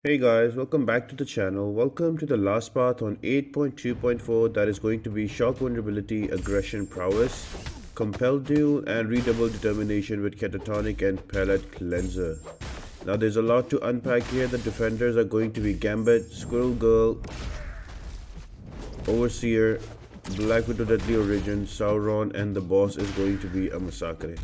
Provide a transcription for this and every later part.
Hey guys, welcome back to the channel. Welcome to the last path on 8.2.4 that is going to be Shock Vulnerability, Aggression Prowess, Compel Duel, and Redoubled Determination with Catatonic and Palette Cleanser. Now there's a lot to unpack here. The defenders are going to be Gambit, Squirrl Girl, Overseer, Black Widow Deadly Origin, Sauron, and the boss is going to be a Masacre.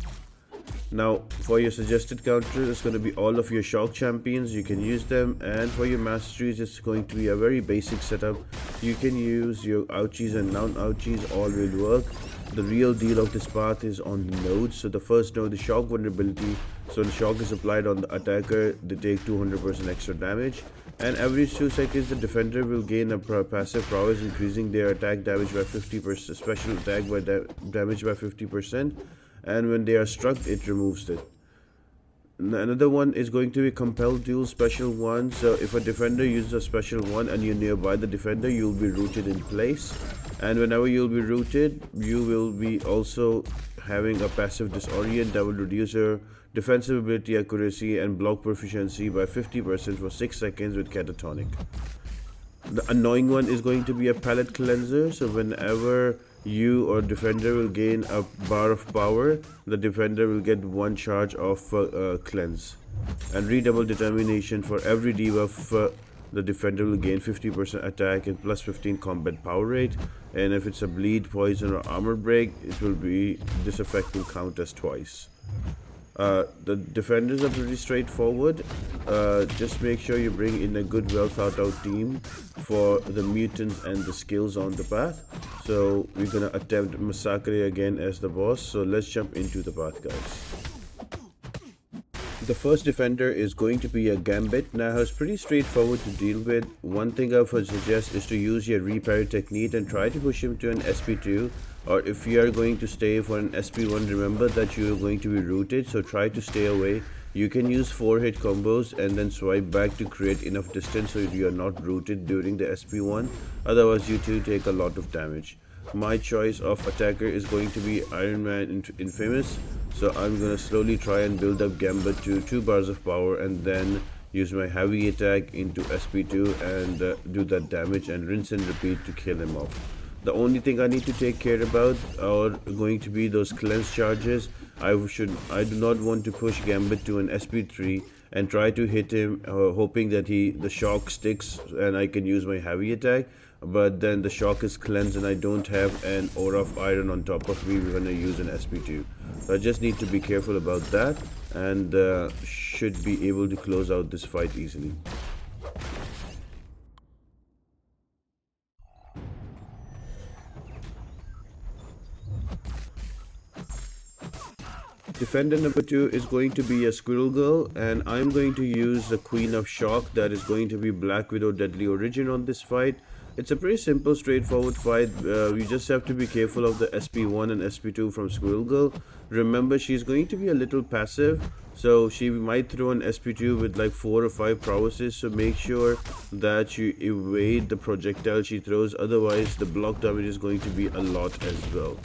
Now, for your suggested counters, it's going to be all of your shock champions. You can use them, and for your masteries, it's going to be a very basic setup. You can use your ouchies and non-ouchies, all will work. The real deal of this path is on nodes. So the first node is shock vulnerability. So when shock is applied on the attacker, they take 200% extra damage. And every 2 seconds, the defender will gain a passive prowess, increasing their attack damage by 50%, special attack by damage by 50%. And when they are struck, it removes it. Another one is going to be Compel Duel Special 1. So if a defender uses a Special 1 and you're nearby the defender, you'll be rooted in place. And whenever you'll be rooted, you will be also having a passive Disorient that will reduce your defensive ability, accuracy, and block proficiency by 50% for 6 seconds with Catatonic. The annoying one is going to be a Palette Cleanser. So whenever you or defender will gain a bar of power, the defender will get 1 charge of cleanse. And Redoubled Determination, for every debuff, the defender will gain 50% attack and plus 15 combat power rate. And if it's a bleed, poison, or armor break, it will be, this effect will count as twice. The defenders are pretty straightforward. Just make sure you bring in a good, well thought out team for the mutants and the skills on the path. So we're gonna attempt Masacre again as the boss. So let's jump into the path, guys. The first defender is going to be a Gambit. Now it's pretty straightforward to deal with. One thing I would suggest is to use your repair technique and try to push him to an SP2. Or if you are going to stay for an SP1, remember that you are going to be rooted, so try to stay away. You can use 4-hit combos and then swipe back to create enough distance so you are not rooted during the SP1. Otherwise you too take a lot of damage. My choice of attacker is going to be Iron Man Infamous. So I'm going to slowly try and build up Gambit to 2 bars of power and then use my heavy attack into SP2 and do that damage and rinse and repeat to kill him off. The only thing I need to take care about are going to be those cleanse charges. I do not want to push Gambit to an SP3 and try to hit him hoping that the shock sticks and I can use my heavy attack, but then the shock is cleansed and I don't have an aura of iron on top of me when I use an SP2. So I just need to be careful about that and should be able to close out this fight easily. Defender number 2 is going to be a Squirrel Girl, and I'm going to use the Queen of Shock, that is going to be Black Widow Deadly Origin on this fight. It's a pretty simple, straightforward fight. You just have to be careful of the SP1 and SP2 from Squirrel Girl. Remember, she's going to be a little passive, so she might throw an SP2 with like 4 or 5 prowesses, so make sure that you evade the projectile she throws, otherwise the block damage is going to be a lot as well.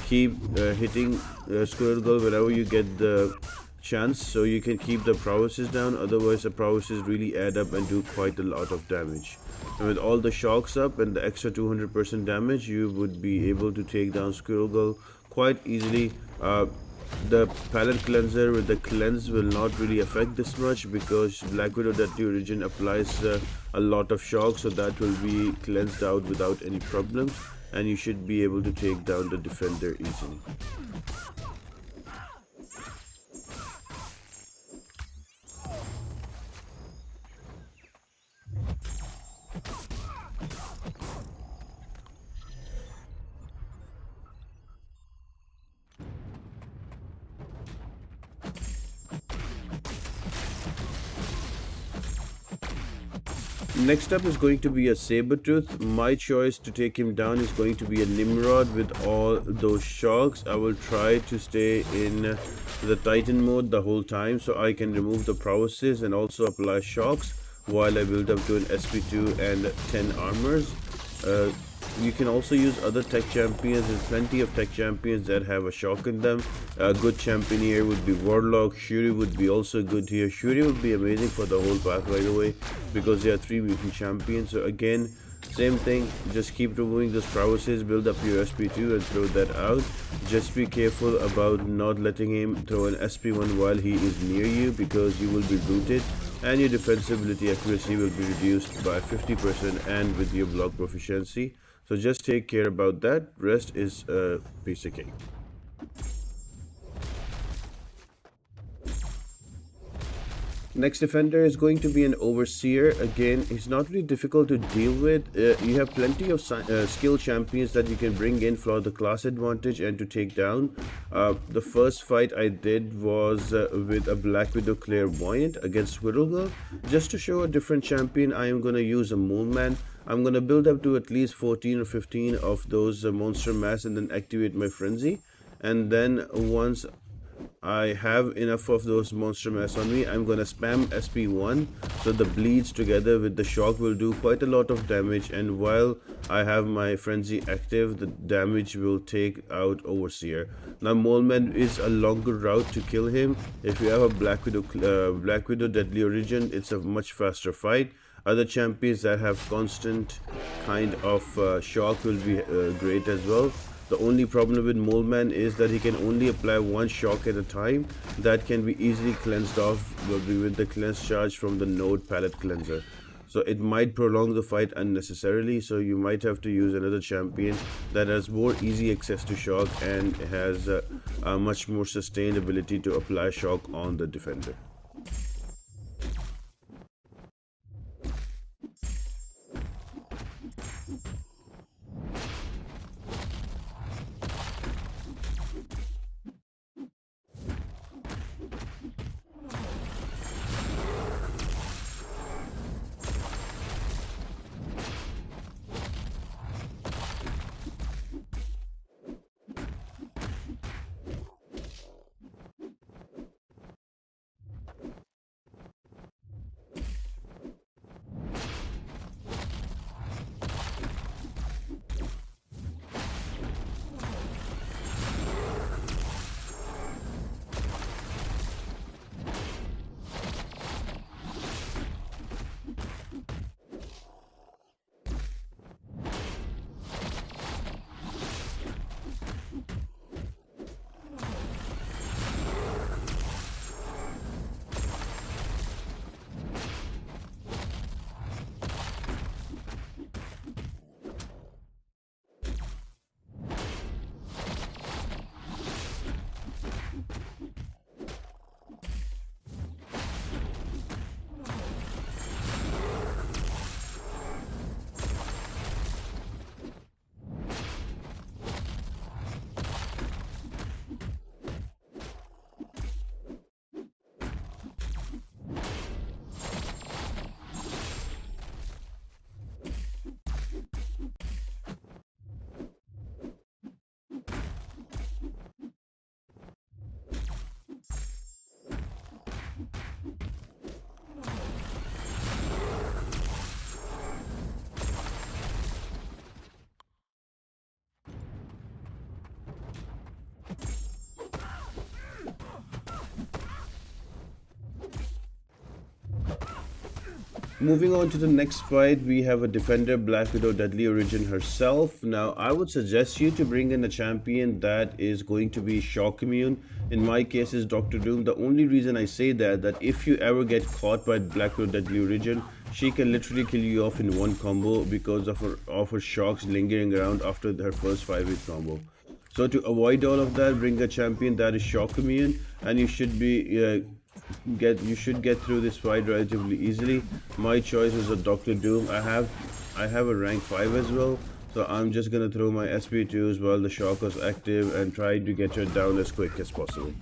Keep hitting Squirrel Girl whenever you get the chance so you can keep the prowesses down, otherwise the prowesses really add up and do quite a lot of damage. And with all the shocks up and the extra 200% damage, you would be able to take down Squirrel Girl quite easily. The Palette Cleanser with the cleanse will not really affect this much because Black Widow Deadly Origin applies a lot of shock, so that will be cleansed out without any problems and you should be able to take down the defender easily. Next up is going to be a Sabretooth. My choice to take him down is going to be a Nimrod with all those shocks. I will try to stay in the Titan mode the whole time so I can remove the prowesses and also apply shocks while I build up to an SP2 and 10 armors. You can also use other tech champions. There's plenty of tech champions that have a shock in them. A good champion here would be Warlock. Shuri would be also good here. Shuri would be amazing for the whole path, by the way, because there are 3 mutant champions. So again, same thing, just keep removing those prowesses, build up your SP2 and throw that out. Just be careful about not letting him throw an SP1 while he is near you, because you will be booted and your defensibility accuracy will be reduced by 50% and with your block proficiency. So just take care about that. Rest is a piece of cake. Next defender is going to be an overseer. Again, he's not really difficult to deal with. You have plenty of skill champions that you can bring in for the class advantage and to take down. The first fight I did was with a Black Widow Clairvoyant against Squirrl Girl. Just to show a different champion, I am going to use a Mole Man. I'm going to build up to at least 14 or 15 of those monster mass and then activate my frenzy. And then once I have enough of those monster mass on me, I'm gonna spam SP1 so the bleeds together with the shock will do quite a lot of damage, and while I have my frenzy active, the damage will take out Overseer. Now Moleman is a longer route to kill him. If you have a Black Widow Deadly Origin, it's a much faster fight. Other champions that have constant kind of shock will be great as well. The only problem with Moleman is that he can only apply one shock at a time. That can be easily cleansed off with the cleanse charge from the Node Palette Cleanser. So it might prolong the fight unnecessarily, so you might have to use another champion that has more easy access to shock and has a much more sustained ability to apply shock on the defender. Moving on to the next fight, we have a defender, Black Widow Deadly Origin herself. Now, I would suggest you to bring in a champion that is going to be shock immune. In my case, is Dr. Doom. The only reason I say that if you ever get caught by Black Widow Deadly Origin, she can literally kill you off in one combo because of her shocks lingering around after her first 5-hit combo. So to avoid all of that, bring a champion that is shock immune, and you should be you should get through this fight relatively easily. My choice was a Dr. Doom. I have a rank 5 as well, so I'm just gonna throw my SP2s while the shock was active and try to get her down as quick as possible.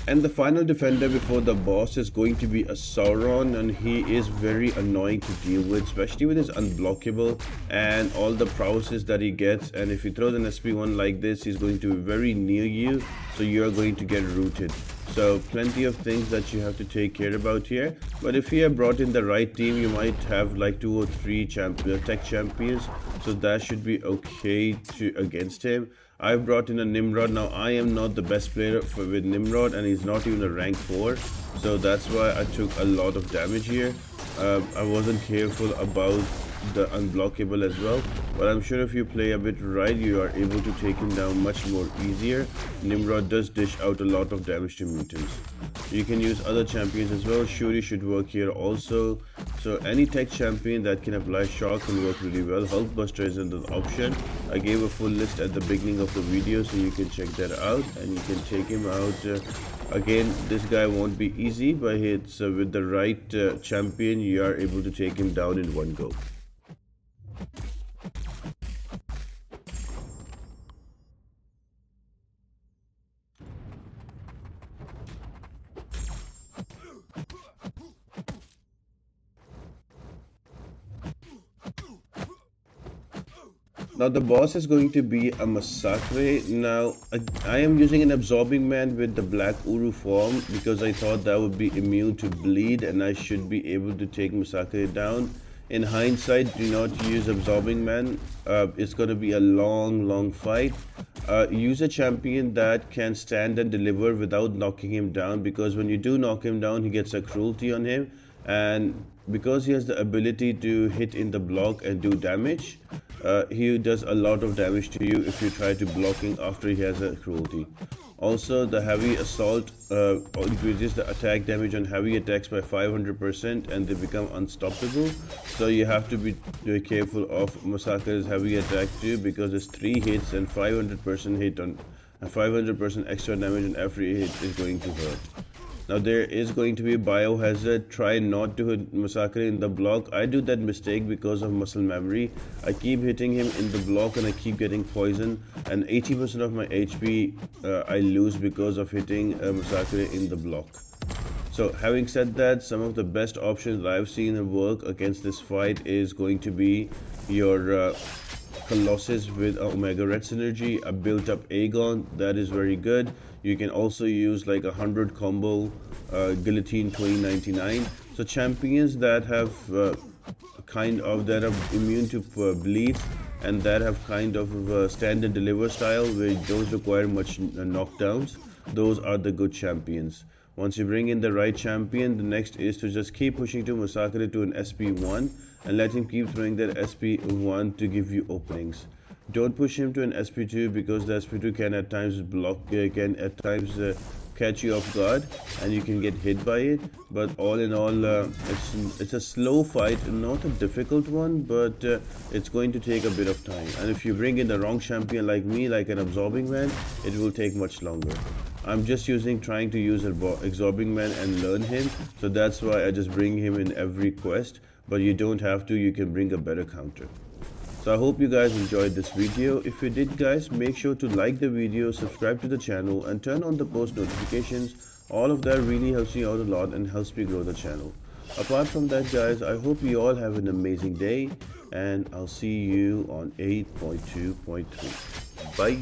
And the final defender before the boss is going to be a Sauron, and he is very annoying to deal with, especially with his unblockable and all the prowesses that he gets. And if he throws an SP1 like this, he's going to be very near you, so you're going to get rooted. So plenty of things that you have to take care about here. But if you have brought in the right team, you might have like 2 or 3 tech champions, so that should be okay to against him. I've brought in a Nimrod. Now I am not the best player with Nimrod, and he's not even a rank 4, so that's why I took a lot of damage here. I wasn't careful about the unblockable as well, but I'm sure if you play a bit right, you are able to take him down much more easier. Nimrod does dish out a lot of damage to mutants. You can use other champions as well. Shuri should work here also. So any tech champion that can apply shock can work really well. Hulkbuster isn't an option. I gave a full list at the beginning of the video, so you can check that out and you can take him out. Again, this guy won't be easy, but it's with the right champion, you are able to take him down in one go. Now the boss is going to be a Masacre. Now I am using an Absorbing Man with the Black Uru form because I thought that would be immune to bleed and I should be able to take Masacre down. In hindsight, do not use Absorbing Man. It's going to be a long fight. Use a champion that can stand and deliver without knocking him down, because when you do knock him down, he gets a cruelty on him, and because he has the ability to hit in the block and do damage, he does a lot of damage to you if you try to blocking after he has a cruelty. Also, the heavy assault increases the attack damage on heavy attacks by 500% and they become unstoppable. So you have to be careful of Masacre's heavy attack too, because it's 3 hits and 500% hit on 500% extra damage on every hit is going to hurt. Now there is going to be a biohazard. Try not to hit Masacre in the block. I do that mistake because of muscle memory. I keep hitting him in the block and I keep getting poisoned, and 80% of my HP I lose because of hitting Masacre in the block. So having said that, some of the best options that I've seen work against this fight is going to be your Colossus with Omega Red synergy, a built up Aegon, that is very good. You can also use like 100 combo Guillotine 2099. So champions that have that are immune to bleeds and that have kind of stand and deliver style where those require much knockdowns, those are the good champions. Once you bring in the right champion, the next is to just keep pushing to Masacre to an SP1 and let him keep throwing that SP1 to give you openings. Don't push him to an SP2 because the SP2 can at times catch you off guard and you can get hit by it. But all in all, it's a slow fight, not a difficult one, but it's going to take a bit of time. And if you bring in the wrong champion like me, like an Absorbing Man, it will take much longer. I'm just trying to use an Absorbing Man and learn him, so that's why I just bring him in every quest. But you don't have to, you can bring a better counter. So I hope you guys enjoyed this video. If you did guys, make sure to like the video, subscribe to the channel and turn on the post notifications. All of that really helps me out a lot and helps me grow the channel. Apart from that guys, I hope you all have an amazing day and I'll see you on 8.2.3. Bye.